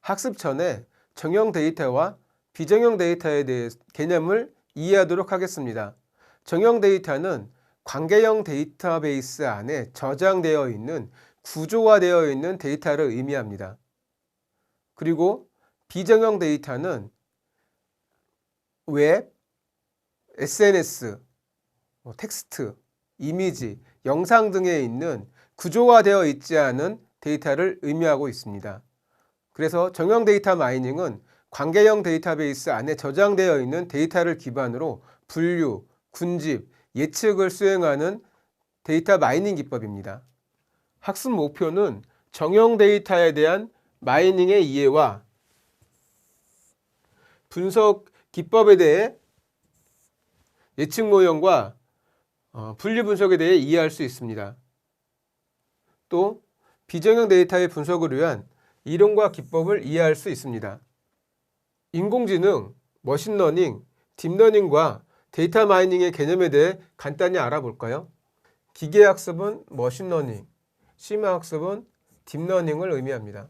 학습 전에 정형 데이터와 비정형 데이터에 대해 개념을 이해하도록 하겠습니다. 정형 데이터는 관계형 데이터베이스 안에 저장되어 있는 구조화되어 있는 데이터를 의미합니다. 그리고 비정형 데이터는 웹, SNS, 텍스트, 이미지, 영상 등에 있는 구조화되어 있지 않은 데이터를 의미하고 있습니다. 그래서 정형 데이터 마이닝은 관계형 데이터베이스 안에 저장되어 있는 데이터를 기반으로 분류, 군집, 예측을 수행하는 데이터 마이닝 기법입니다. 학습 목표는 정형 데이터에 대한 마이닝의 이해와 분석 기법에 대해 예측 모형과 분류 분석에 대해 이해할 수 있습니다. 또 비정형 데이터의 분석을 위한 이론과 기법을 이해할 수 있습니다. 인공지능, 머신러닝, 딥러닝과 데이터 마이닝의 개념에 대해 간단히 알아볼까요? 기계학습은 머신러닝, 심화학습은 딥러닝을 의미합니다.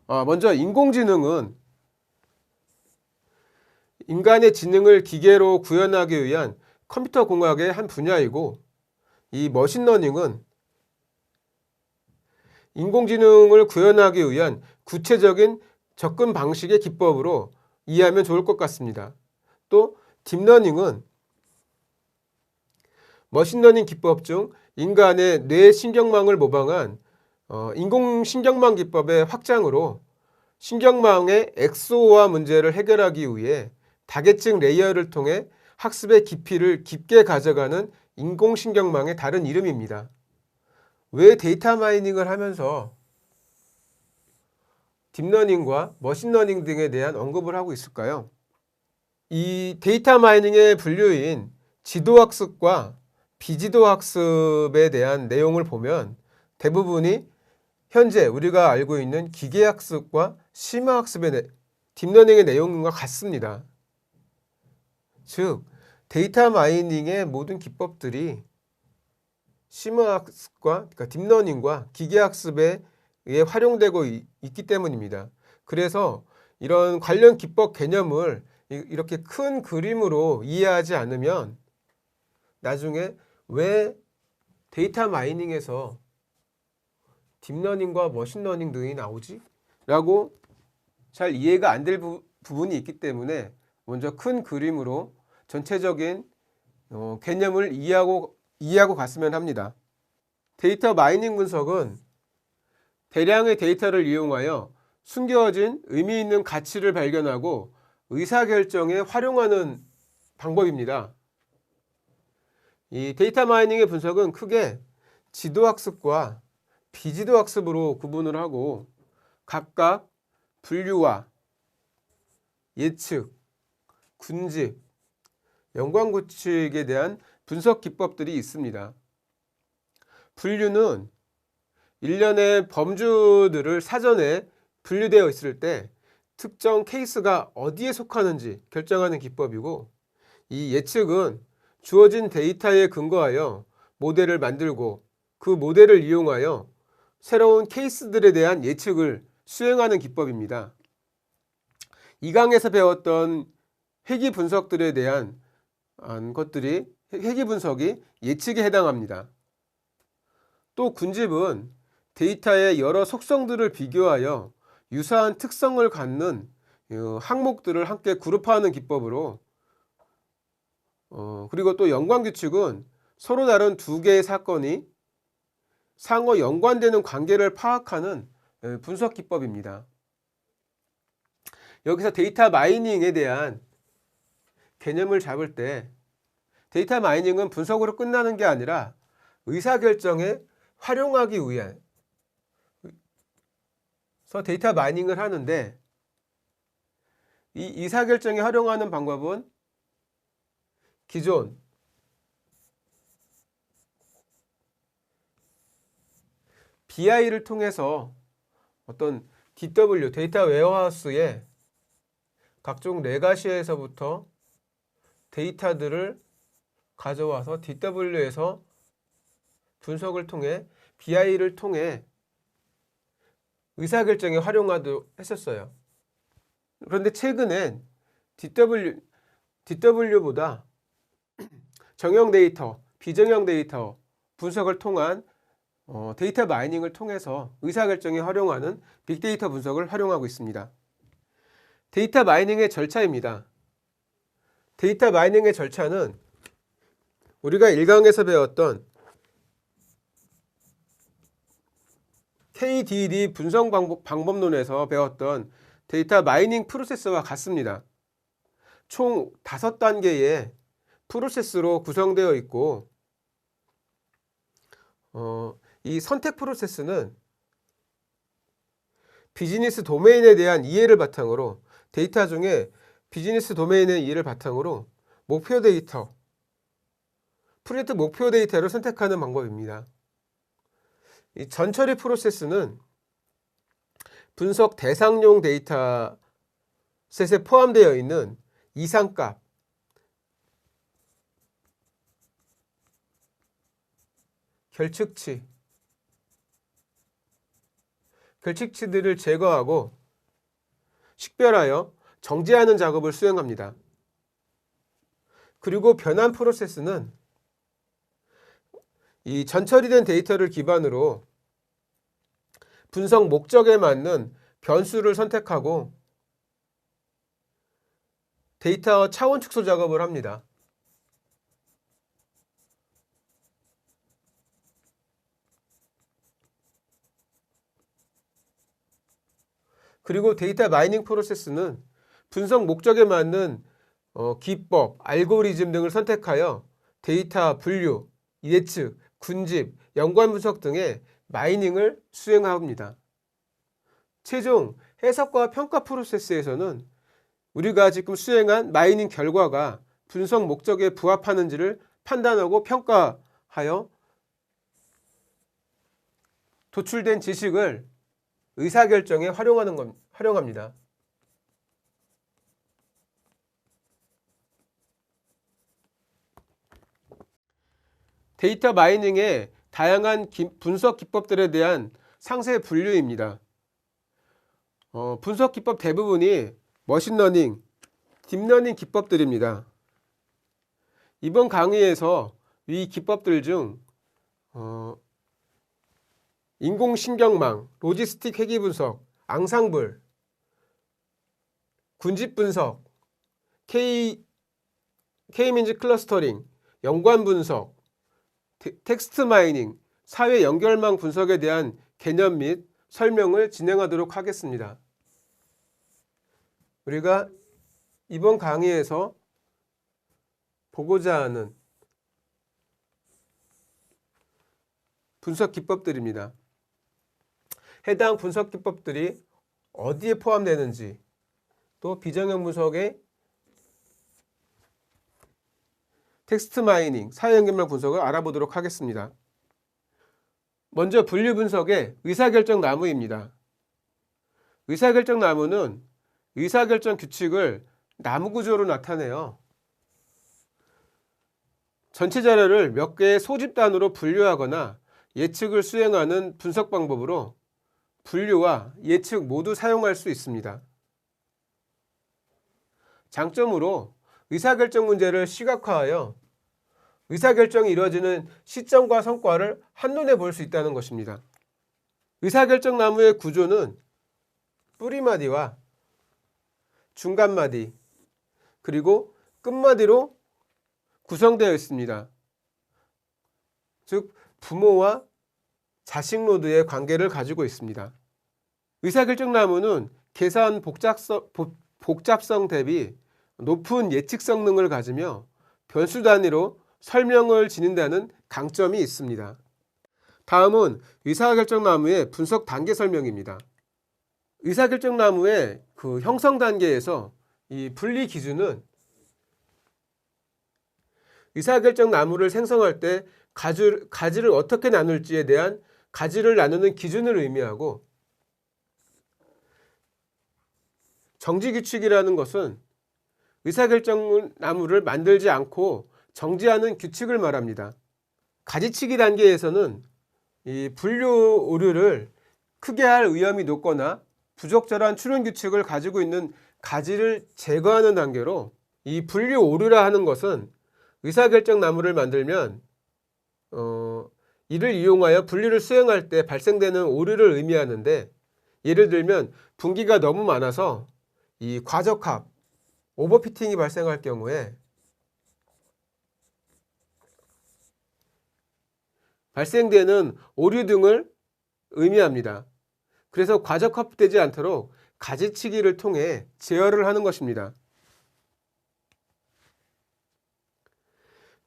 먼저 인공지능은 인간의 지능을 기계로 구현하기 위한 컴퓨터 공학의 한 분야이고, 이 머신러닝은 인공지능을 구현하기 위한 구체적인 접근 방식의 기법으로 이해하면 좋을 것 같습니다. 또 딥러닝은 머신러닝 기법 중 인간의 뇌 신경망을 모방한 인공신경망 기법의 확장으로 신경망의 엑소와 문제를 해결하기 위해 다계층 레이어를 통해 학습의 깊이를 깊게 가져가는 인공신경망의 다른 이름입니다. 왜 데이터 마이닝을 하면서 딥러닝과 머신러닝 등에 대한 언급을 하고 있을까요? 이 데이터 마이닝의 분류인 지도학습과 비지도학습에 대한 내용을 보면 대부분이 현재 우리가 알고 있는 기계학습과 심화학습의 딥러닝의 내용과 같습니다. 즉, 데이터 마이닝의 모든 기법들이 심화학습과 그러니까 딥러닝과 기계학습에 의해 활용되고 있기 때문입니다. 그래서 이런 관련 기법 개념을 이렇게 큰 그림으로 이해하지 않으면 나중에 왜 데이터 마이닝에서 딥러닝과 머신러닝 등이 나오지? 라고 잘 이해가 안 될 부분이 있기 때문에 먼저 큰 그림으로 전체적인 개념을 이해하고 갔으면 합니다. 데이터 마이닝 분석은 대량의 데이터를 이용하여 숨겨진 의미 있는 가치를 발견하고 의사결정에 활용하는 방법입니다. 이 데이터 마이닝의 분석은 크게 지도학습과 비지도학습으로 구분을 하고 각각 분류와 예측, 군집, 연관구축에 대한 분석 기법들이 있습니다. 분류는 일련의 범주들을 사전에 분류되어 있을 때 특정 케이스가 어디에 속하는지 결정하는 기법이고, 이 예측은 주어진 데이터에 근거하여 모델을 만들고 그 모델을 이용하여 새로운 케이스들에 대한 예측을 수행하는 기법입니다. 이 강에서 배웠던 회귀 분석들에 대한 것들이 회귀 분석이 예측에 해당합니다. 또 군집은 데이터의 여러 속성들을 비교하여 유사한 특성을 갖는 항목들을 함께 그룹화하는 기법으로, 그리고 또 연관규칙은 서로 다른 두 개의 사건이 상호 연관되는 관계를 파악하는 분석 기법입니다. 여기서 데이터 마이닝에 대한 개념을 잡을 때 데이터 마이닝은 분석으로 끝나는 게 아니라 의사결정에 활용하기 위해서 데이터 마이닝을 하는데, 이 의사결정에 활용하는 방법은 기존 BI를 통해서 어떤 DW 데이터 웨어하우스에 각종 레가시에서부터 데이터들을 가져와서 DW에서 분석을 통해 BI를 통해 의사결정에 활용하도록 했었어요. 그런데 최근엔 DW보다 정형 데이터, 비정형 데이터 분석을 통한 데이터 마이닝을 통해서 의사결정에 활용하는 빅데이터 분석을 활용하고 있습니다. 데이터 마이닝의 절차입니다. 데이터 마이닝의 절차는 우리가 1강에서 배웠던 KDD 분석 방법론에서 배웠던 데이터 마이닝 프로세스와 같습니다. 총 5단계의 프로세스로 구성되어 있고 이 선택 프로세스는 비즈니스 도메인에 대한 이해를 바탕으로 데이터 중에 비즈니스 도메인의 이해를 바탕으로 목표 데이터, 프로젝트 목표 데이터를 선택하는 방법입니다. 이 전처리 프로세스는 분석 대상용 데이터셋에 포함되어 있는 이상값, 결측치들을 제거하고 식별하여 정제하는 작업을 수행합니다. 그리고 변환 프로세스는 이 전처리된 데이터를 기반으로 분석 목적에 맞는 변수를 선택하고 데이터 차원 축소 작업을 합니다. 그리고 데이터 마이닝 프로세스는 분석 목적에 맞는 기법, 알고리즘 등을 선택하여 데이터 분류, 예측, 군집, 연관 분석 등의 마이닝을 수행합니다. 최종 해석과 평가 프로세스에서는 우리가 지금 수행한 마이닝 결과가 분석 목적에 부합하는지를 판단하고 평가하여 도출된 지식을 의사결정에 활용합니다. 데이터 마이닝의 다양한 분석 기법들에 대한 상세 분류입니다. 분석 기법 대부분이 머신러닝, 딥러닝 기법들입니다. 이번 강의에서 이 기법들 중 인공신경망, 로지스틱 회귀 분석, 앙상블, 군집 분석, K-민즈 클러스터링, 연관 분석, 텍스트 마이닝, 사회 연결망 분석에 대한 개념 및 설명을 진행하도록 하겠습니다. 우리가 이번 강의에서 보고자 하는 분석 기법들입니다. 해당 분석 기법들이 어디에 포함되는지, 또 비정형 분석의 텍스트 마이닝, 사회 연결망 분석을 알아보도록 하겠습니다. 먼저 분류 분석의 의사결정 나무입니다. 의사결정 나무는 의사결정 규칙을 나무 구조로 나타내요. 전체 자료를 몇 개의 소집단으로 분류하거나 예측을 수행하는 분석 방법으로 분류와 예측 모두 사용할 수 있습니다. 장점으로 의사결정 문제를 시각화하여 의사결정이 이루어지는 시점과 성과를 한눈에 볼 수 있다는 것입니다. 의사결정 나무의 구조는 뿌리마디와 중간마디 그리고 끝마디로 구성되어 있습니다. 즉 부모와 자식 노드의 관계를 가지고 있습니다. 의사결정 나무는 계산 복잡성 대비 높은 예측 성능을 가지며 변수 단위로 설명을 지닌다는 강점이 있습니다. 다음은 의사결정 나무의 분석 단계 설명입니다. 의사결정 나무의 그 형성 단계에서 이 분리 기준은 의사결정 나무를 생성할 때 가지를 어떻게 나눌지에 대한 가지를 나누는 기준을 의미하고, 정지규칙이라는 것은 의사결정 나무를 만들지 않고 정지하는 규칙을 말합니다. 가지치기 단계에서는 이 분류 오류를 크게 할 위험이 높거나 부적절한 출현 규칙을 가지고 있는 가지를 제거하는 단계로, 이 분류 오류라 하는 것은 의사결정 나무를 만들면 이를 이용하여 분류를 수행할 때 발생되는 오류를 의미하는데, 예를 들면 분기가 너무 많아서 이 과적합, 오버피팅이 발생할 경우에 발생되는 오류 등을 의미합니다. 그래서 과적합되지 않도록 가지치기를 통해 제어를 하는 것입니다.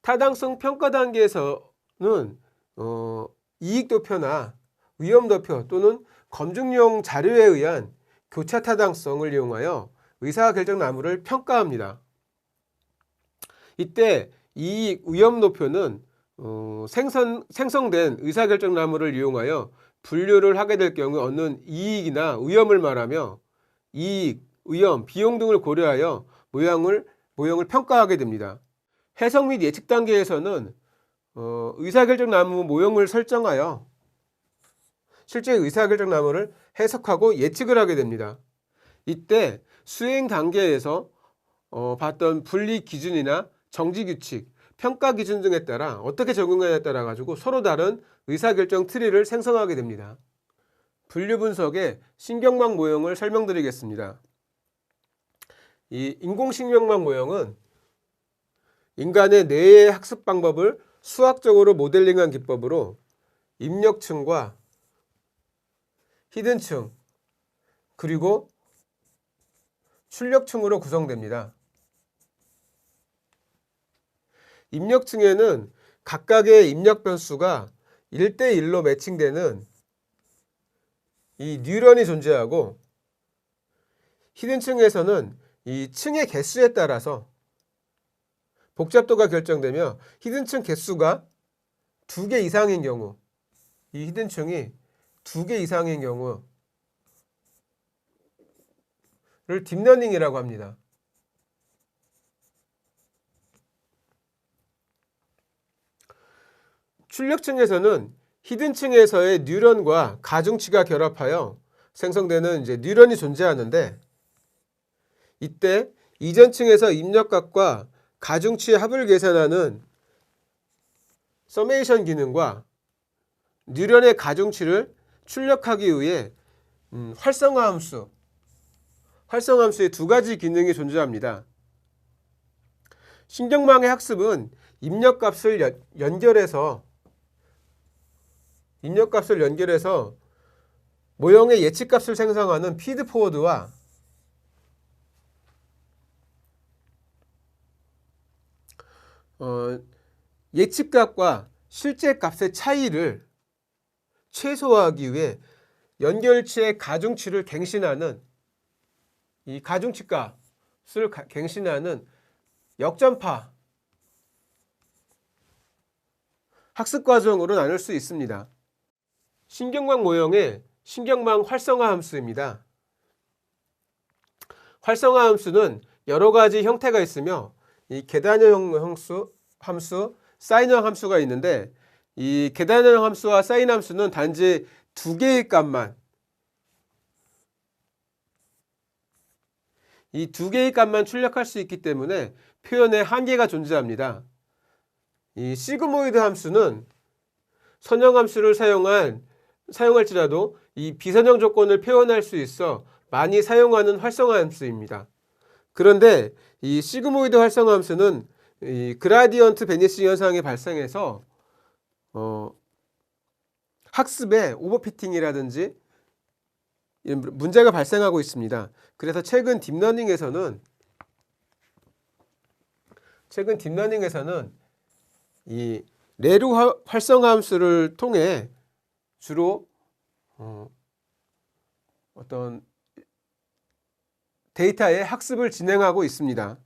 타당성 평가 단계에서는 이익도표나 위험도표 또는 검증용 자료에 의한 교차 타당성을 이용하여 의사결정 나무를 평가합니다. 이때 이익, 위험도표는 생성된 의사결정 나무를 이용하여 분류를 하게 될 경우 얻는 이익이나 위험을 말하며, 이익, 위험, 비용 등을 고려하여 모형을 평가하게 됩니다. 해석 및 예측 단계에서는 의사결정 나무 모형을 설정하여 실제 의사결정 나무를 해석하고 예측을 하게 됩니다. 이때 수행 단계에서 봤던 분리 기준이나 정지 규칙, 평가 기준 등에 따라 어떻게 적용하냐에 따라 가지고 서로 다른 의사결정 트리를 생성하게 됩니다. 분류 분석의 신경망 모형을 설명드리겠습니다. 이 인공신경망 모형은 인간의 뇌의 학습 방법을 수학적으로 모델링한 기법으로 입력층과 히든층 그리고 출력층으로 구성됩니다. 입력층에는 각각의 입력 변수가 1대1로 매칭되는 이 뉴런이 존재하고, 히든층에서는 이 층의 개수에 따라서 복잡도가 결정되며, 히든층 개수가 2개 이상인 경우, 이 히든층이 2개 이상인 경우를 딥러닝이라고 합니다. 출력층에서는 히든층에서의 뉴런과 가중치가 결합하여 생성되는 뉴런이 존재하는데, 이때 이전층에서 입력값과 가중치의 합을 계산하는 서메이션 기능과 뉴런의 가중치를 출력하기 위해 활성화 함수의 2가지 기능이 존재합니다. 신경망의 학습은 입력값을 연결해서 모형의 예측값을 생성하는 피드포워드와 예측값과 실제 값의 차이를 최소화하기 위해 연결치의 가중치를 갱신하는, 이 가중치 값을 갱신하는 역전파 학습 과정으로 나눌 수 있습니다. 신경망 모형의 신경망 활성화 함수입니다. 활성화 함수는 여러 가지 형태가 있으며, 이 계단형 함수, 사인형 함수가 있는데, 이 계단형 함수와 사인 함수는 단지 2개의 값만, 이 2개의 값만 출력할 수 있기 때문에 표현에 한계가 존재합니다. 이 시그모이드 함수는 선형 함수를 사용할지라도 이 비선형 조건을 표현할 수 있어 많이 사용하는 활성화 함수입니다. 그런데 이 시그모이드 활성화 함수는 이 그라디언트 베니싱 현상이 발생해서 학습에 오버피팅이라든지 문제가 발생하고 있습니다. 그래서 최근 딥러닝에서는 이 레루 활성화 함수를 통해 주로 어떤 데이터의 학습을 진행하고 있습니다.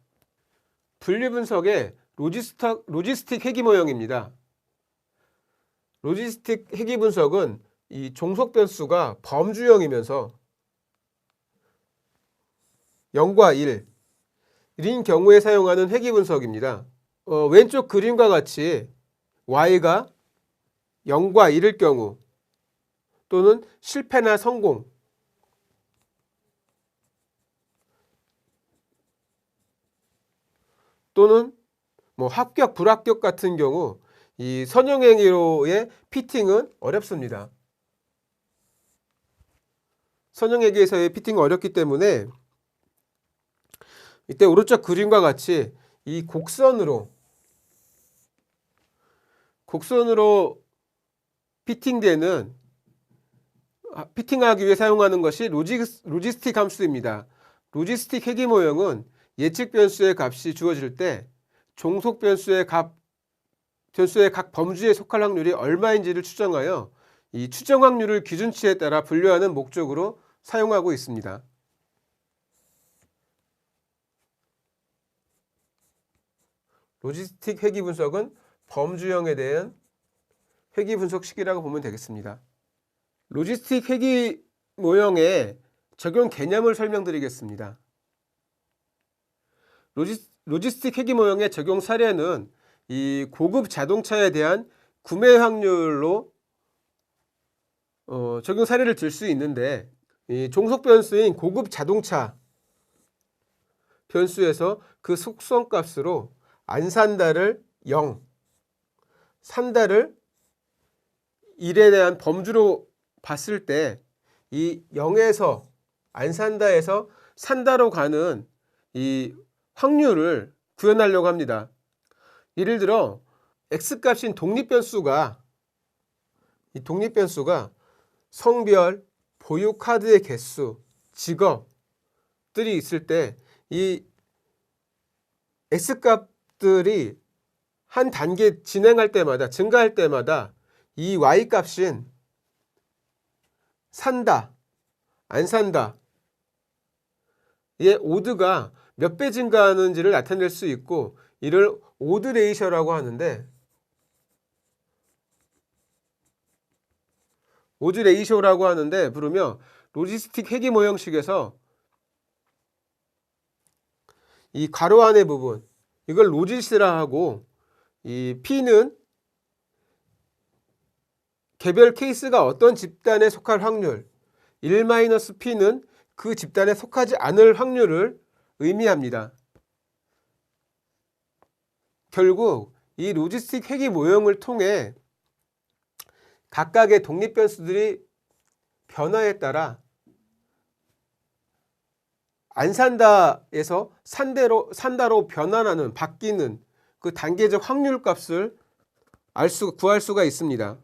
분류 분석의 로지스틱 회귀 모형입니다. 로지스틱 회귀 분석은 이 종속 변수가 범주형이면서 0과 1인 경우에 사용하는 회귀 분석입니다. 왼쪽 그림과 같이 y가 0과 1일 경우, 또는 실패나 성공, 또는 뭐 합격, 불합격 같은 경우 이 선형외계로의 피팅은 어렵습니다. 선형외계에서의 피팅은 어렵기 때문에 이때 오른쪽 그림과 같이 이 곡선으로 피팅되는 피팅하기 위해 사용하는 것이 로지스틱 함수입니다. 로지스틱 회귀 모형은 예측 변수의 값이 주어질 때 종속 변수의 각 범주에 속할 확률이 얼마인지를 추정하여 이 추정 확률을 기준치에 따라 분류하는 목적으로 사용하고 있습니다. 로지스틱 회귀 분석은 범주형에 대한 회귀 분석식이라고 보면 되겠습니다. 로지스틱 회귀 모형의 적용 개념을 설명드리겠습니다. 로지스틱 회귀 모형의 적용 사례는 이 고급 자동차에 대한 구매 확률로 적용 사례를 들 수 있는데, 이 종속 변수인 고급 자동차 변수에서 그 속성값으로 안 산다를 0, 산다를 1에 대한 범주로 봤을 때 이 0에서 안 산다에서 산다로 가는 이 확률을 구현하려고 합니다. 예를 들어 x값인 독립변수가 성별, 보유 카드의 개수, 직업들이 있을 때 이 x값들이 한 단계 진행할 때마다, 증가할 때마다 이 y값인 산다, 안 산다 의 오드가 몇 배 증가하는지를 나타낼 수 있고, 이를 오드 레이셔라고 하는데, 부르며 로지스틱 회귀 모형식에서 이 괄호 안의 부분, 이걸 로지스라 하고, 이 P는 개별 케이스가 어떤 집단에 속할 확률, 1-P는 그 집단에 속하지 않을 확률을 의미합니다. 결국 이 로지스틱 회귀 모형을 통해 각각의 독립 변수들이 변화에 따라 안 산다에서 산다로 변환하는, 바뀌는 그 단계적 확률 값을 구할 수가 있습니다.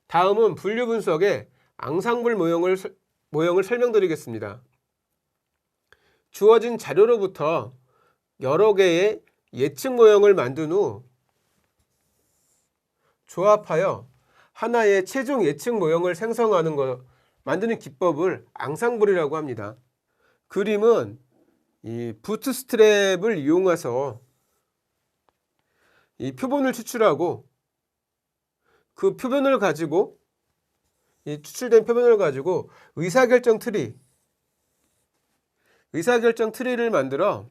다음은 분류 분석의 앙상블 모형을 설명드리겠습니다. 주어진 자료로부터 여러 개의 예측 모형을 만든 후 조합하여 하나의 최종 예측 모형을 만드는 기법을 앙상블이라고 합니다. 그림은 이 부트스트랩을 이용해서 이 표본을 추출하고, 그 표본을 가지고, 이 추출된 표본을 가지고 의사결정 트리를 만들어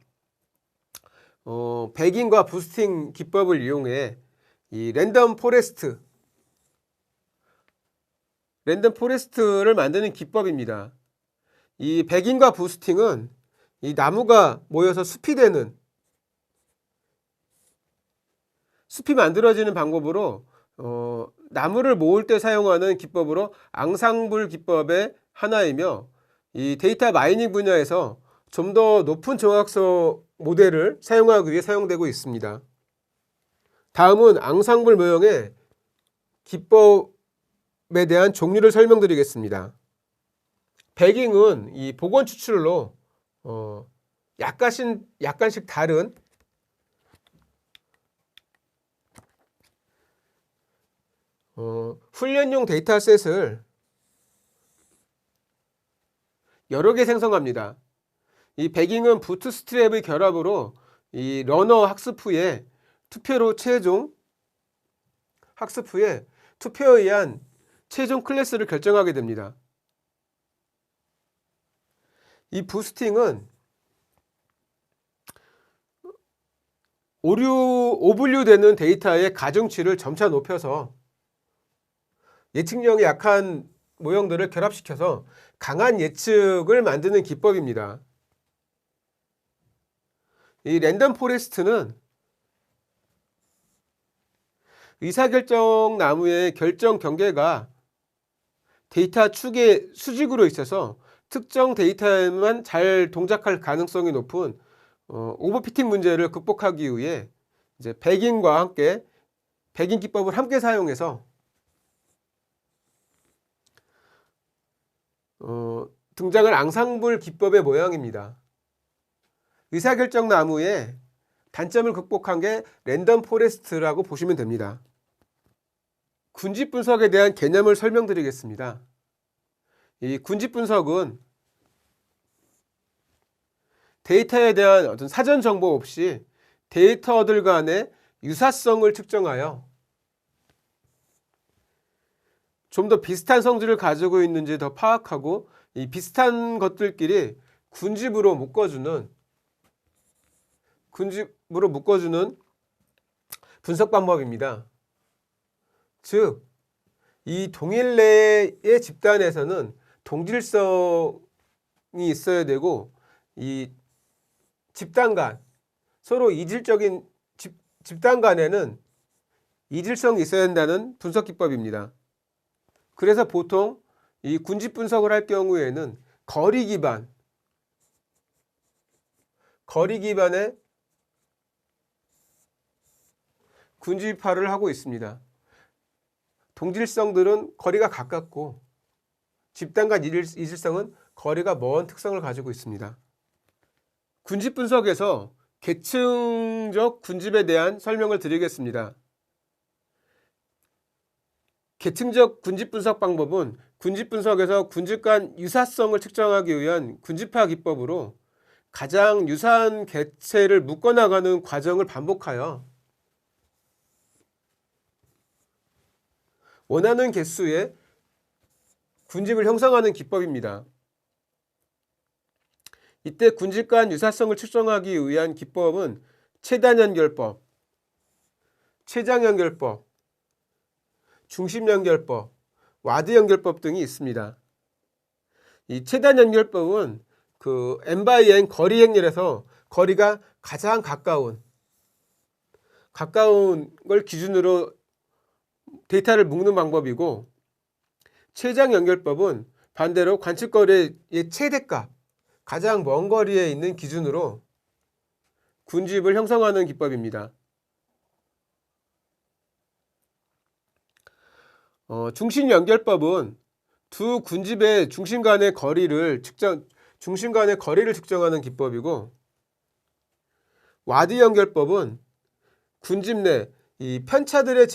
배깅과 부스팅 기법을 이용해 이 랜덤 포레스트를 만드는 기법입니다. 이 배깅과 부스팅은 이 나무가 모여서 숲이 만들어지는 방법으로 나무를 모을 때 사용하는 기법으로 앙상블 기법의 하나이며, 이 데이터 마이닝 분야에서 좀 더 높은 정확도 모델을 사용하기 위해 사용되고 있습니다. 다음은 앙상블 모형의 기법에 대한 종류를 설명드리겠습니다. 배깅은 이 복원 추출로 약간씩 다른 훈련용 데이터셋을 여러 개 생성합니다. 이 배깅은 부트스트랩의 결합으로 이 러너 학습 후에 투표에 의한 최종 클래스를 결정하게 됩니다. 이 부스팅은 오분류되는 데이터의 가중치를 점차 높여서 예측력이 약한 모형들을 결합시켜서 강한 예측을 만드는 기법입니다. 이 랜덤 포레스트는 의사결정 나무의 결정 경계가 데이터 축의 수직으로 있어서 특정 데이터에만 잘 동작할 가능성이 높은 오버피팅 문제를 극복하기 위해 이제 백인과 함께 백인 기법을 함께 사용해서 등장한 앙상블 기법의 모양입니다. 의사결정 나무의 단점을 극복한 게 랜덤 포레스트라고 보시면 됩니다. 군집 분석에 대한 개념을 설명드리겠습니다. 이 군집 분석은 데이터에 대한 어떤 사전 정보 없이 데이터들 간의 유사성을 측정하여 좀 더 비슷한 성질을 가지고 있는지 더 파악하고 이 비슷한 것들끼리 군집으로 묶어주는 분석 방법입니다. 즉, 이 동일레의 집단에서는 동질성이 있어야 되고 이 집단 간 서로 이질적인 집단 간에는 이질성이 있어야 한다는 분석 기법입니다. 그래서 보통 이 군집 분석을 할 경우에는 거리 기반의 군집화를 하고 있습니다. 동질성들은 거리가 가깝고 집단 간 이질성은 거리가 먼 특성을 가지고 있습니다. 군집 분석에서 계층적 군집에 대한 설명을 드리겠습니다. 계층적 군집 분석 방법은 군집 분석에서 군집 간 유사성을 측정하기 위한 군집화 기법으로 가장 유사한 객체를 묶어나가는 과정을 반복하여 원하는 개수의 군집을 형성하는 기법입니다. 이때 군집 간 유사성을 측정하기 위한 기법은 최단연결법, 최장연결법, 중심연결법, 와드연결법 등이 있습니다. 이 최단연결법은 그 n/n 거리 행렬에서 거리가 가장 가까운 걸 기준으로 데이터를 묶는 방법이고, 최장연결법은 반대로 관측거리의 최대값, 가장 먼 거리에 있는 기준으로 군집을 형성하는 기법입니다. 중심연결법은 두 군집의 중심 간의 거리를 측정하는 기법이고, 와드 연결법은 군집 내 이 편차들의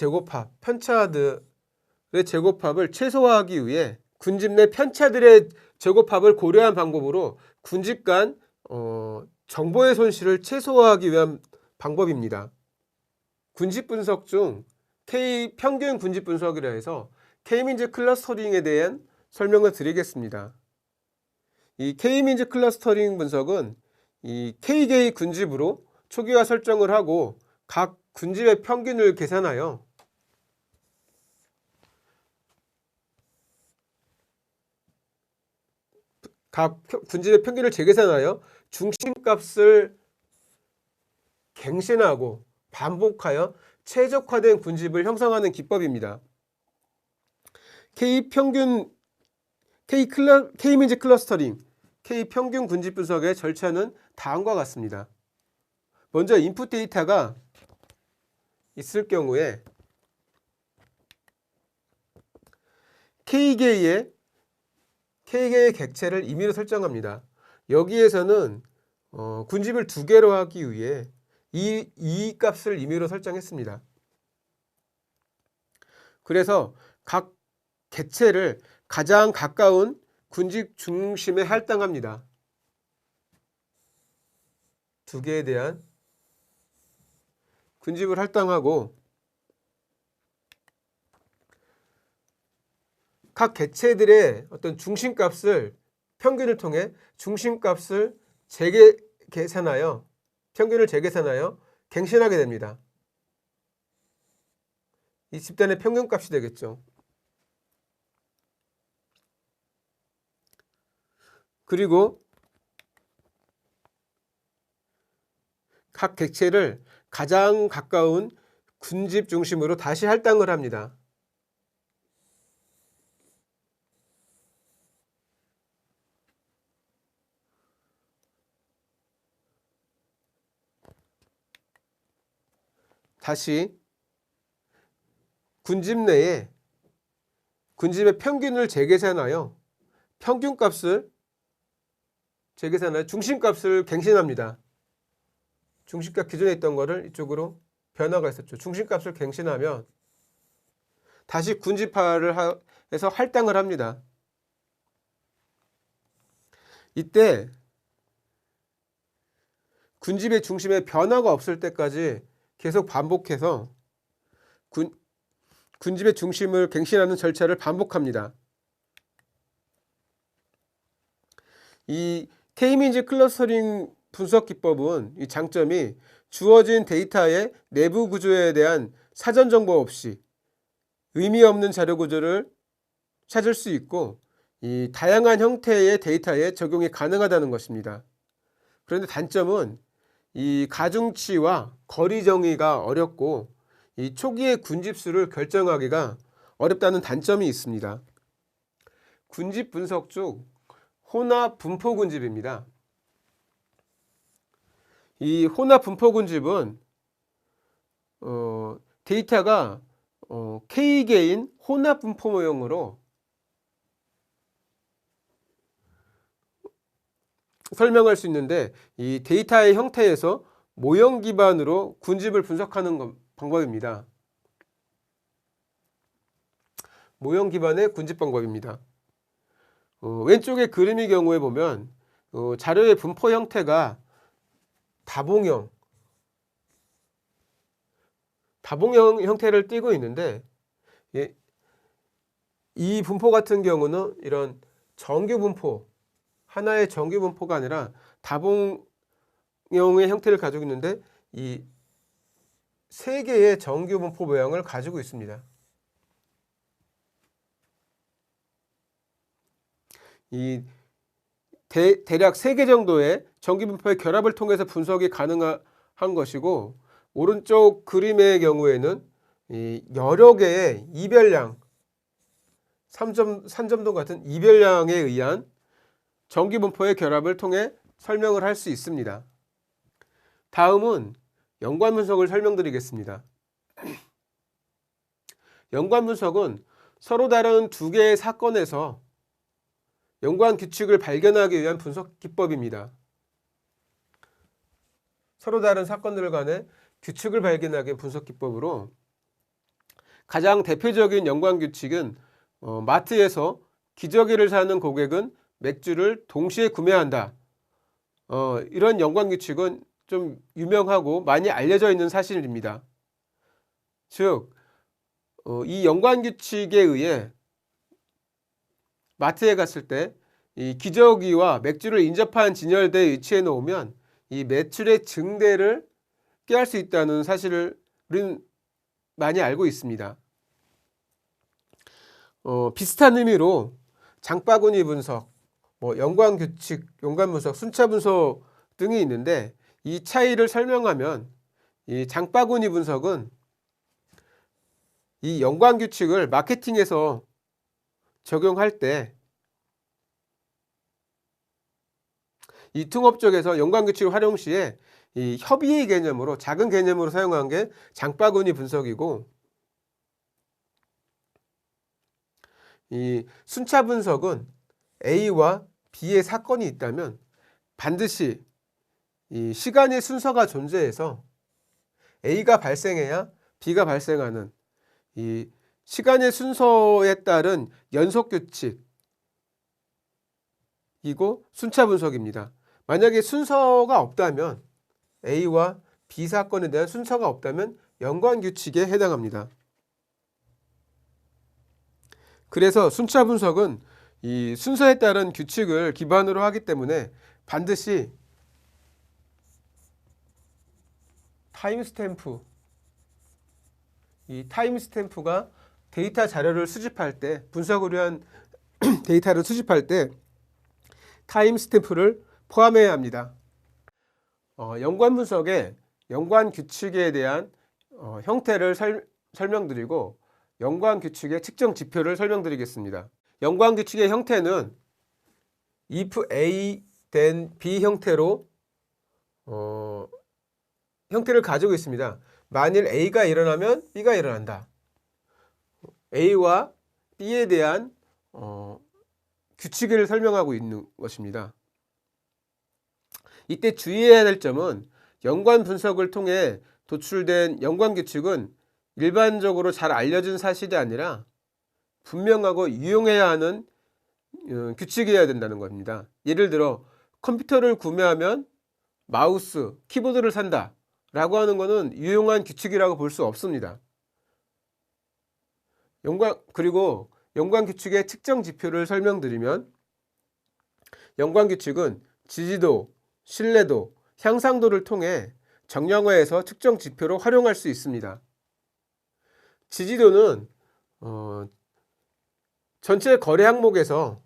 제곱합을 최소화하기 위해 군집 내 편차들의 제곱합을 고려한 방법으로 군집 간 정보의 손실을 최소화하기 위한 방법입니다. 군집 분석 중 K 평균 군집 분석이라 해서 K-민즈 클러스터링에 대한 설명을 드리겠습니다. 이 K-민즈 클러스터링 분석은 이 K개의 군집으로 초기화 설정을 하고 각 군집의 평균을 계산하여 재계산하여 중심값을 갱신하고 반복하여 최적화된 군집을 형성하는 기법입니다. K-민즈 클러스터링, K-평균 군집 분석의 절차는 다음과 같습니다. 먼저 인풋 데이터가 있을 경우에 K개의 객체를 임의로 설정합니다. 여기에서는 군집을 두 개로 하기 위해 이 값을 임의로 설정했습니다. 그래서 각 객체를 가장 가까운 군집 중심에 할당합니다. 두 개에 대한 군집을 할당하고 각 객체들의 어떤 중심값을 평균을 통해 중심값을 평균을 재계산하여 갱신하게 됩니다. 이 집단의 평균값이 되겠죠. 그리고 각 객체를 가장 가까운 군집 중심으로 다시 할당을 합니다. 다시 군집 내에 군집의 평균을 재계산하여 평균값을 재계산하여 중심값을 갱신합니다. 중심값 기존에 있던 거를 이쪽으로 변화가 있었죠. 중심값을 갱신하면 다시 군집화를 해서 할당을 합니다. 이때 군집의 중심에 변화가 없을 때까지 계속 반복해서 군집의 중심을 갱신하는 절차를 반복합니다. 이 K-means 클러스터링 분석 기법은 이 장점이 주어진 데이터의 내부 구조에 대한 사전 정보 없이 의미 없는 자료 구조를 찾을 수 있고 이 다양한 형태의 데이터에 적용이 가능하다는 것입니다. 그런데 단점은 이 가중치와 거리 정의가 어렵고 이 초기의 군집수를 결정하기가 어렵다는 단점이 있습니다. 군집 분석 중 혼합 분포 군집입니다. 이 혼합 분포 군집은 데이터가 K개인 혼합 분포 모형으로 설명할 수 있는데 이 데이터의 형태에서 모형 기반으로 군집을 분석하는 방법입니다. 모형 기반의 군집 방법입니다. 왼쪽의 그림의 경우에 보면 자료의 분포 형태가 다봉형 형태를 띠고 있는데 이 분포 같은 경우는 이런 정규 분포, 하나의 정규 분포가 아니라 다봉형의 형태를 가지고 있는데 이 세 개의 정규 분포 모양을 가지고 있습니다. 이 대략 3개 정도의 정규 분포의 결합을 통해서 분석이 가능한 것이고 오른쪽 그림의 경우에는 이 여러 개의 이별량 3점동 같은 이별량에 의한 정규 분포의 결합을 통해 설명을 할 수 있습니다. 다음은 연관 분석을 설명드리겠습니다. 연관 분석은 서로 다른 두 개의 사건에서 연관 규칙을 발견하기 위한 분석 기법입니다. 서로 다른 사건들 간의 규칙을 발견하기 위한 분석 기법으로 가장 대표적인 연관 규칙은 마트에서 기저귀를 사는 고객은 맥주를 동시에 구매한다. 이런 연관 규칙은 좀 유명하고 많이 알려져 있는 사실입니다. 즉, 이 연관 규칙에 의해 마트에 갔을 때 이 기저귀와 맥주를 인접한 진열대에 위치해 놓으면 이 매출의 증대를 꾀할 수 있다는 사실을 우리는 많이 알고 있습니다. 비슷한 의미로 장바구니 분석, 연관 규칙, 연관 분석, 순차 분석 등이 있는데 이 차이를 설명하면 이 장바구니 분석은 이 연관 규칙을 마케팅에서 적용할 때 이 통업 쪽에서 연관 규칙을 활용 시에 이 협의의 개념으로 작은 개념으로 사용한 게 장바구니 분석이고 이 순차 분석은 A와 B의 사건이 있다면 반드시 이 시간의 순서가 존재해서 A가 발생해야 B가 발생하는 이 시간의 순서에 따른 연속 규칙이고 순차 분석입니다. 만약에 순서가 없다면 A와 B 사건에 대한 순서가 없다면 연관 규칙에 해당합니다. 그래서 순차 분석은 이 순서에 따른 규칙을 기반으로 하기 때문에 반드시 타임스탬프, 이 타임스탬프가 데이터 자료를 수집할 때, 분석을 위한 데이터를 수집할 때 타임 스탬프를 포함해야 합니다. 연관 분석의 연관 규칙에 대한 형태를 설명드리고 연관 규칙의 측정 지표를 설명드리겠습니다. 연관 규칙의 형태는 if A then B 형태로 형태를 가지고 있습니다. 만일 A가 일어나면 B가 일어난다. A와 B에 대한 규칙을 설명하고 있는 것입니다. 이때 주의해야 될 점은 연관 분석을 통해 도출된 연관 규칙은 일반적으로 잘 알려진 사실이 아니라 분명하고 유용해야 하는 규칙이어야 된다는 겁니다. 예를 들어 컴퓨터를 구매하면 마우스, 키보드를 산다 라고 하는 것은 유용한 규칙이라고 볼 수 없습니다. 그리고 연관 규칙의 측정 지표를 설명드리면 연관 규칙은 지지도, 신뢰도, 향상도를 통해 정량화해서 측정 지표로 활용할 수 있습니다. 지지도는 전체 거래 항목에서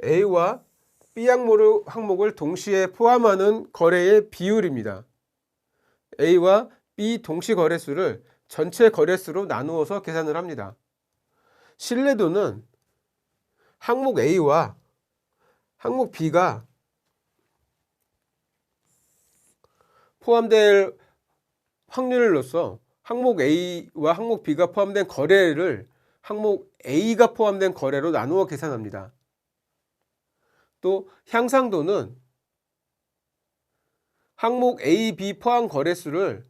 A와 B 항목을 동시에 포함하는 거래의 비율입니다. A와 B 동시 거래수를 전체 거래수로 나누어서 계산을 합니다. 신뢰도는 항목 A와 항목 B가 포함될 확률로서 항목 A와 항목 B가 포함된 거래를 항목 A가 포함된 거래로 나누어 계산합니다. 또 향상도는 항목 A, B 포함 거래수를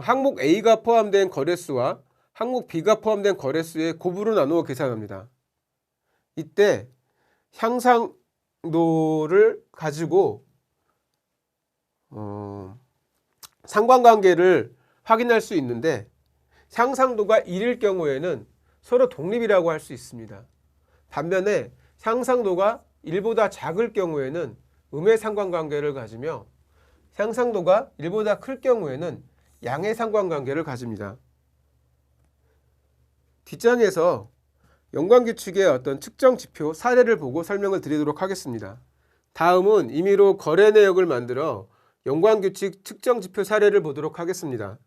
항목 A가 포함된 거래수와 항목 B가 포함된 거래수의 곱으로 나누어 계산합니다. 이때 향상도를 가지고 상관관계를 확인할 수 있는데 향상도가 1일 경우에는 서로 독립이라고 할 수 있습니다. 반면에 향상도가 1보다 작을 경우에는 음의 상관관계를 가지며 향상도가 1보다 클 경우에는 양의 상관관계를 가집니다. 뒷장에서 연관규칙의 어떤 측정 지표 사례를 보고 설명을 드리도록 하겠습니다. 다음은 임의로 거래 내역을 만들어 연관규칙 측정 지표 사례를 보도록 하겠습니다.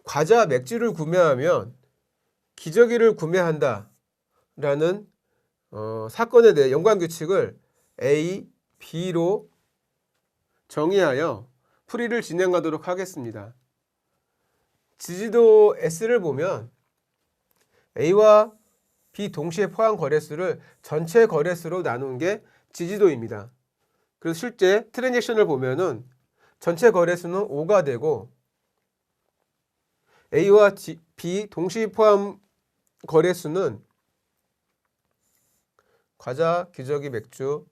과자 맥주를 구매하면 기저귀를 구매한다 라는 사건에 대해 연관규칙을 A, B로 정의하여 풀이를 진행하도록 하겠습니다. 지지도 S를 보면 A와 B 동시에 포함 거래수를 전체 거래수로 나눈 게 지지도입니다. 그래서 실제 트랜잭션을 보면은 전체 거래수는 5가 되고 A와 B 동시 포함 거래수는 과자, 기저귀, 맥주,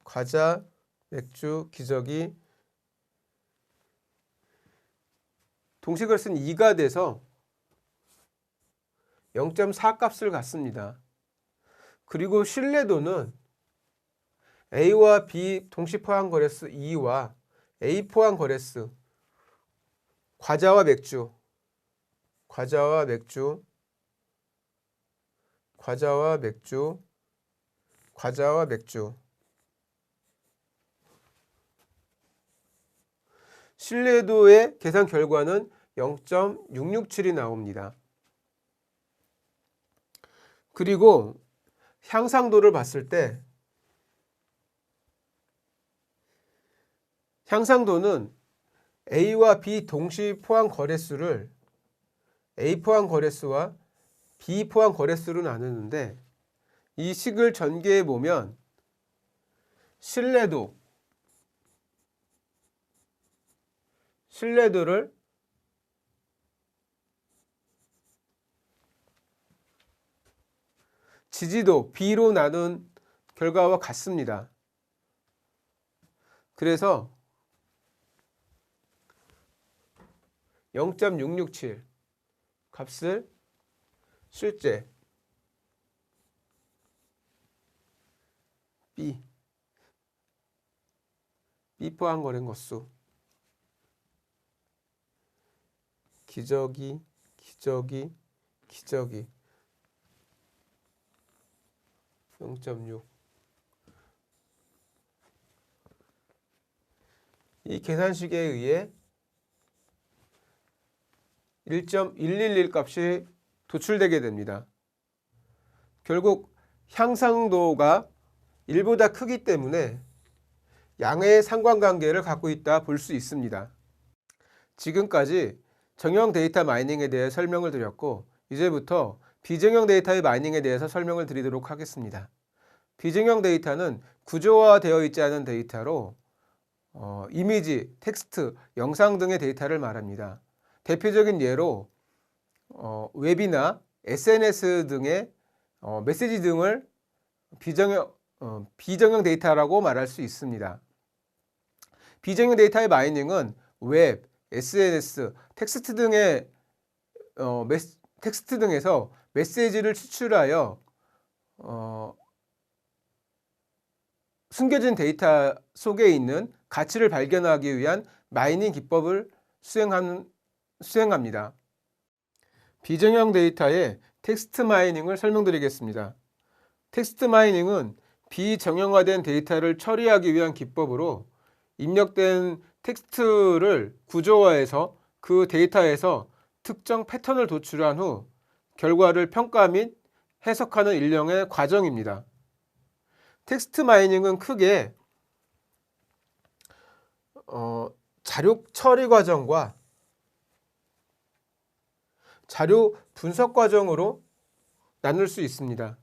과자, 맥주, 기저귀 동시 거래수는 2가 돼서 0.4 값을 갖습니다. 그리고 신뢰도는 A와 B 동시 포함 거래수 2와 A 포함 거래수 과자와 맥주, 과자와 맥주, 과자와 맥주, 과자와 맥주 신뢰도의 계산 결과는 0.667이 나옵니다. 그리고 향상도를 봤을 때 향상도는 A와 B 동시 포함 거래수를 A 포함 거래수와 B 포함 거래수로 나누는데 이 식을 전개해 보면 신뢰도를 지지도 B로 나눈 결과와 같습니다. 그래서 0.667 값을 실제 B 포함 거래 건수 기저귀 0.6. 이 계산식에 의해 1.111 값이 도출되게 됩니다. 결국 향상도가 1보다 크기 때문에 양의 상관관계를 갖고 있다 볼 수 있습니다. 지금까지 정형 데이터 마이닝에 대해 설명을 드렸고, 이제부터 비정형 데이터의 마이닝에 대해서 설명을 드리도록 하겠습니다. 비정형 데이터는 구조화되어 있지 않은 데이터로 이미지, 텍스트, 영상 등의 데이터를 말합니다. 대표적인 예로 웹이나 SNS 등의 메시지 등을 비정형 데이터라고 말할 수 있습니다. 비정형 데이터의 마이닝은 웹, SNS, 텍스트 등에서 메시지를 추출하여 숨겨진 데이터 속에 있는 가치를 발견하기 위한 마이닝 기법을 수행합니다. 비정형 데이터의 텍스트 마이닝을 설명드리겠습니다. 텍스트 마이닝은 비정형화된 데이터를 처리하기 위한 기법으로 입력된 텍스트를 구조화해서 그 데이터에서 특정 패턴을 도출한 후 결과를 평가 및 해석하는 일련의 과정입니다. 텍스트 마이닝은 크게 자료 처리 과정과 자료 분석 과정으로 나눌 수 있습니다.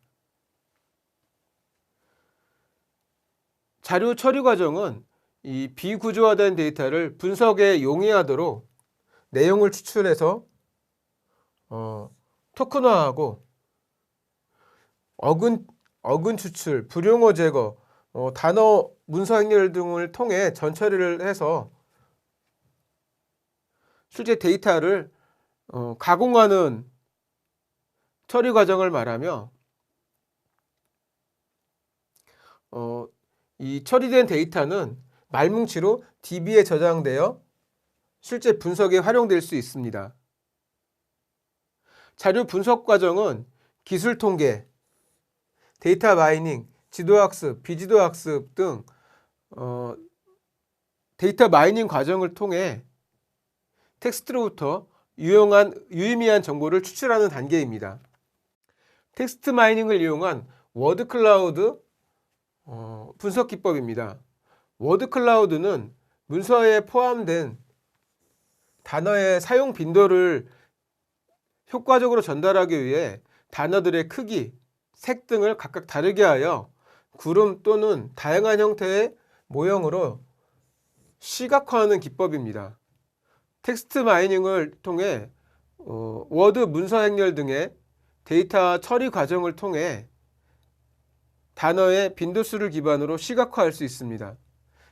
자료 처리 과정은 이 비구조화된 데이터를 분석에 용이하도록 내용을 추출해서 토큰화하고 어근 추출, 불용어 제거, 단어 문서 행렬 등을 통해 전처리를 해서 실제 데이터를 가공하는 처리 과정을 말하며, 이 처리된 데이터는 말뭉치로 DB에 저장되어 실제 분석에 활용될 수 있습니다. 자료 분석 과정은 기술 통계, 데이터 마이닝, 지도학습, 비지도학습 등 데이터 마이닝 과정을 통해 텍스트로부터 유의미한 정보를 추출하는 단계입니다. 텍스트 마이닝을 이용한 워드 클라우드 분석 기법입니다. 워드 클라우드는 문서에 포함된 단어의 사용 빈도를 효과적으로 전달하기 위해 단어들의 크기, 색 등을 각각 다르게 하여 구름 또는 다양한 형태의 모형으로 시각화하는 기법입니다. 텍스트 마이닝을 통해 워드 문서 행렬 등의 데이터 처리 과정을 통해 단어의 빈도수를 기반으로 시각화할 수 있습니다.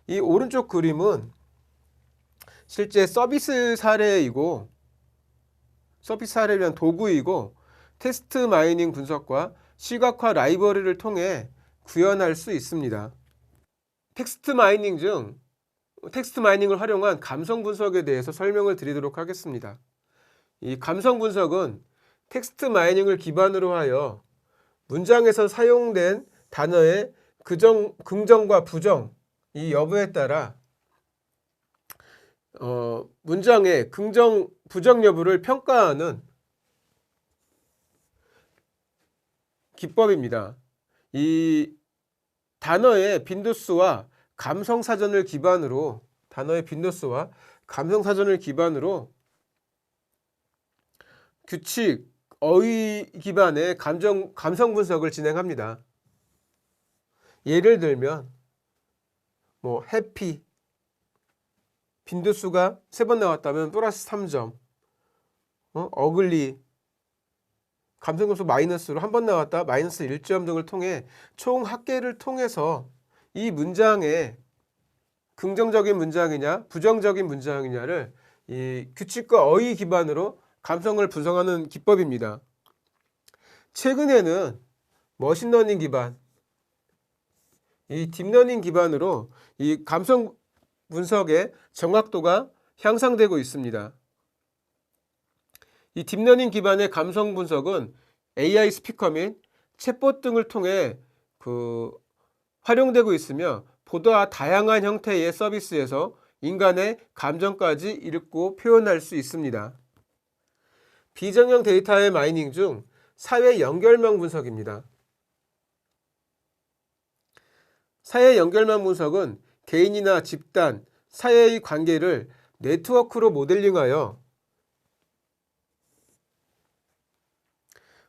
이 오른쪽 그림은 실제 서비스 사례이고, 서비스 사례를 위한 도구이고, 텍스트 마이닝 분석과 시각화 라이브러리를 통해 구현할 수 있습니다. 텍스트 마이닝을 활용한 감성 분석에 대해서 설명을 드리도록 하겠습니다. 이 감성 분석은 텍스트 마이닝을 기반으로 하여 문장에서 사용된 단어의 긍정과 부정, 이 여부에 따라 문장의 긍정, 부정 여부를 평가하는 기법입니다. 이 단어의 빈도수와 감성 사전을 기반으로 규칙, 어휘 기반의 감성 분석을 진행합니다. 예를 들면 해피, 빈도수가 3번 나왔다면 플러스 3점, 어글리, 감성점수 마이너스로 1번 나왔다 마이너스 1점 등을 통해 총 합계를 통해서 이 문장에 긍정적인 문장이냐 부정적인 문장이냐를 이 규칙과 어휘 기반으로 감성을 분석하는 기법입니다. 최근에는 머신러닝 기반, 이 딥러닝 기반으로 이 감성 분석의 정확도가 향상되고 있습니다. 이 딥러닝 기반의 감성 분석은 AI 스피커 및 챗봇 등을 통해 활용되고 있으며 보다 다양한 형태의 서비스에서 인간의 감정까지 읽고 표현할 수 있습니다. 비정형 데이터의 마이닝 중 사회 연결망 분석입니다. 사회 연결망 분석은 개인이나 집단, 사회의 관계를 네트워크로 모델링하여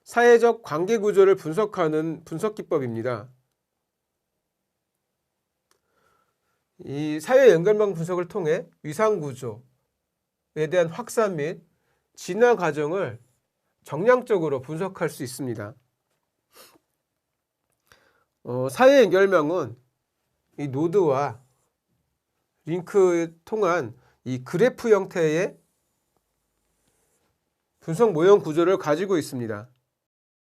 사회적 관계 구조를 분석하는 분석 기법입니다. 이 사회 연결망 분석을 통해 위상 구조에 대한 확산 및 진화 과정을 정량적으로 분석할 수 있습니다. 사회 연결망은 이 노드와 링크를 통한 이 그래프 형태의 분석 모형 구조를 가지고 있습니다.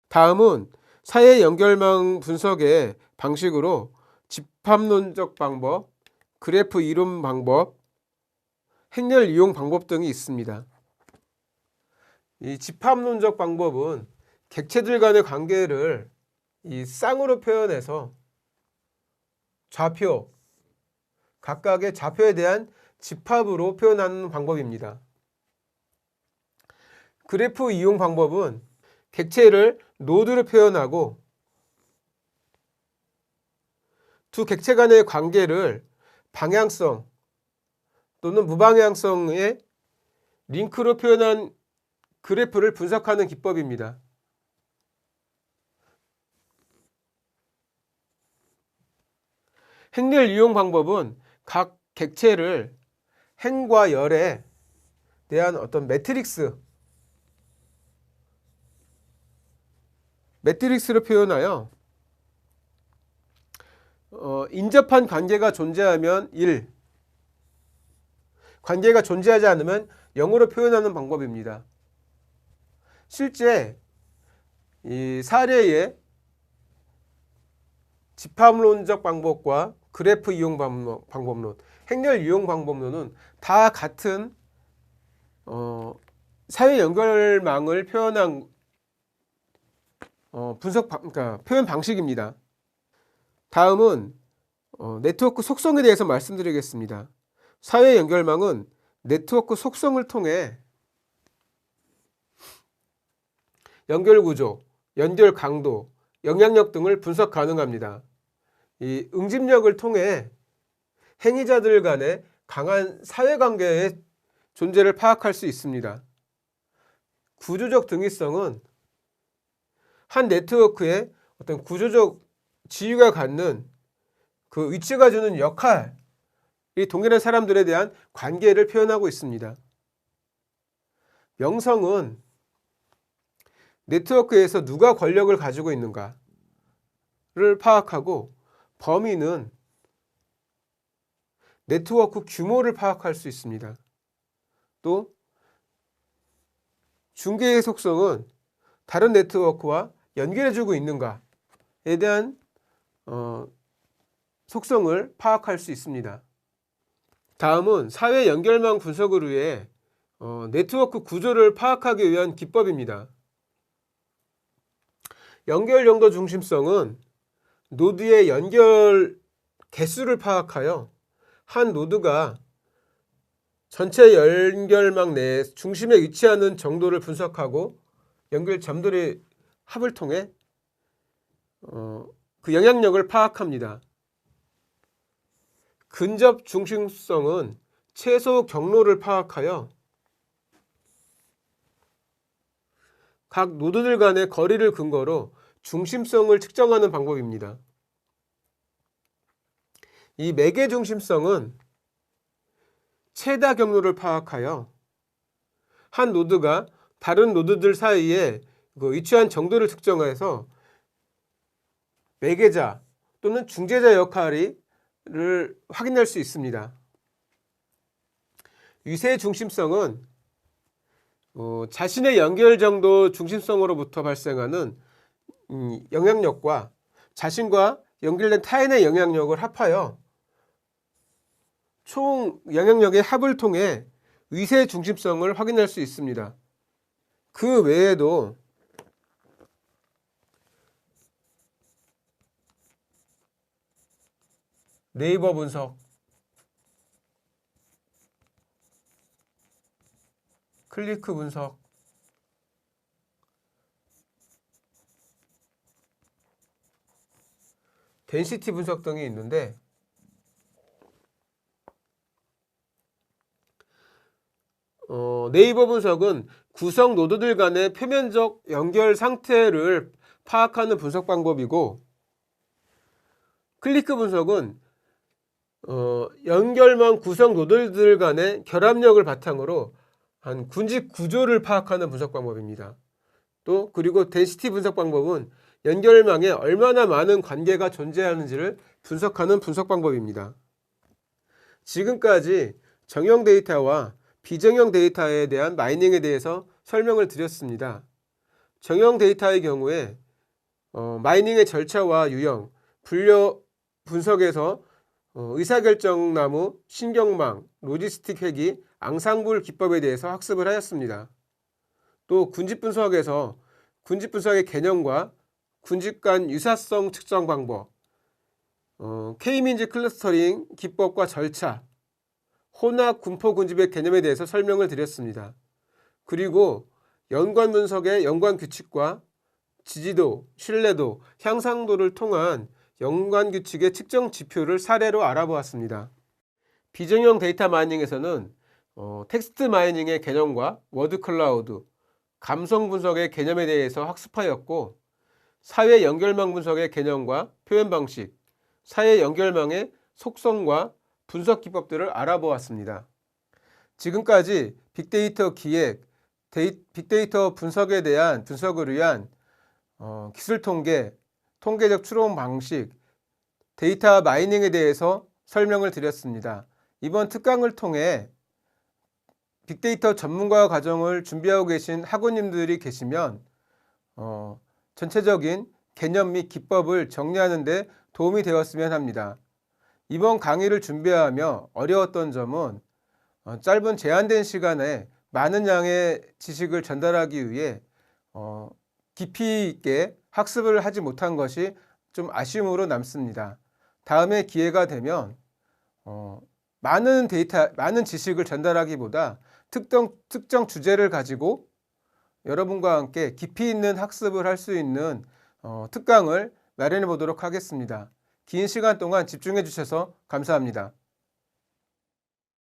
다음은 사회 연결망 분석의 방식으로 집합론적 방법, 그래프 이론 방법, 행렬 이용 방법 등이 있습니다. 이 집합론적 방법은 객체들 간의 관계를 이 쌍으로 표현해서 좌표, 각각의 좌표에 대한 집합으로 표현하는 방법입니다. 그래프 이용 방법은 객체를 노드로 표현하고 두 객체 간의 관계를 방향성 또는 무방향성의 링크로 표현한 그래프를 분석하는 기법입니다. 행렬 이용 방법은 각 객체를 행과 열에 대한 어떤 매트릭스로 표현하여 인접한 관계가 존재하면 1, 관계가 존재하지 않으면 0으로 표현하는 방법입니다. 실제 이 사례의 집합론적 방법과 그래프 이용 방법론, 행렬 이용 방법론은 다 같은 사회 연결망을 표현한 그러니까 표현 방식입니다. 다음은 네트워크 속성에 대해서 말씀드리겠습니다. 사회 연결망은 네트워크 속성을 통해 연결 구조, 연결 강도, 영향력 등을 분석 가능합니다. 이 응집력을 통해 행위자들 간의 강한 사회관계의 존재를 파악할 수 있습니다. 구조적 등위성은 한 네트워크의 어떤 구조적 지위가 갖는 그 위치가 주는 역할이 동일한 사람들에 대한 관계를 표현하고 있습니다. 명성은 네트워크에서 누가 권력을 가지고 있는가를 파악하고, 범위는 네트워크 규모를 파악할 수 있습니다. 또 중개의 속성은 다른 네트워크와 연결해주고 있는가에 대한 속성을 파악할 수 있습니다. 다음은 사회 연결망 분석을 위해 네트워크 구조를 파악하기 위한 기법입니다. 연결 용도 중심성은 노드의 연결 개수를 파악하여 한 노드가 전체 연결망 내 중심에 위치하는 정도를 분석하고 연결점들의 합을 통해 그 영향력을 파악합니다. 근접 중심성은 최소 경로를 파악하여 각 노드들 간의 거리를 근거로 중심성을 측정하는 방법입니다. 이 매개 중심성은 최다 경로를 파악하여 한 노드가 다른 노드들 사이에 그 위치한 정도를 측정해서 매개자 또는 중재자 역할을 확인할 수 있습니다. 위세 중심성은 자신의 연결 정도 중심성으로부터 발생하는 영향력과 자신과 연결된 타인의 영향력을 합하여 총 영향력의 합을 통해 위세 중심성을 확인할 수 있습니다. 그 외에도 네이버 분석, 클리크 분석, 덴시티 분석 등이 있는데 네이버 분석은 구성 노드들 간의 표면적 연결 상태를 파악하는 분석 방법이고, 클리크 분석은 연결망 구성 노드들 간의 결합력을 바탕으로 한 군집 구조를 파악하는 분석 방법입니다. 또 그리고 덴시티 분석 방법은 연결망에 얼마나 많은 관계가 존재하는지를 분석하는 분석 방법입니다. 지금까지 정형 데이터와 비정형 데이터에 대한 마이닝에 대해서 설명을 드렸습니다. 정형 데이터의 경우에 마이닝의 절차와 유형, 분류 분석에서 의사결정 나무, 신경망, 로지스틱 회기, 앙상블 기법에 대해서 학습을 하였습니다. 또 군집 분석에서 군집 분석의 개념과 군집 간 유사성 측정 방법, K민집 클러스터링 기법과 절차, 혼합 군포 군집의 개념에 대해서 설명을 드렸습니다. 그리고 연관 분석의 연관 규칙과 지지도, 신뢰도, 향상도를 통한 연관 규칙의 측정 지표를 사례로 알아보았습니다. 비정형 데이터 마이닝에서는 텍스트 마이닝의 개념과 워드 클라우드, 감성 분석의 개념에 대해서 학습하였고, 사회 연결망 분석의 개념과 표현 방식, 사회 연결망의 속성과 분석 기법들을 알아보았습니다. 지금까지 빅데이터 기획, 빅데이터 분석에 대한 분석을 위한 기술 통계, 통계적 추론 방식, 데이터 마이닝에 대해서 설명을 드렸습니다. 이번 특강을 통해 빅데이터 전문가 과정을 준비하고 계신 학우님들이 계시면 전체적인 개념 및 기법을 정리하는 데 도움이 되었으면 합니다. 이번 강의를 준비하며 어려웠던 점은 짧은 제한된 시간에 많은 양의 지식을 전달하기 위해 깊이 있게 학습을 하지 못한 것이 좀 아쉬움으로 남습니다. 다음에 기회가 되면 많은 지식을 전달하기보다 특정 주제를 가지고 여러분과 함께 깊이 있는 학습을 할 수 있는 특강을 마련해 보도록 하겠습니다. 긴 시간 동안 집중해 주셔서 감사합니다.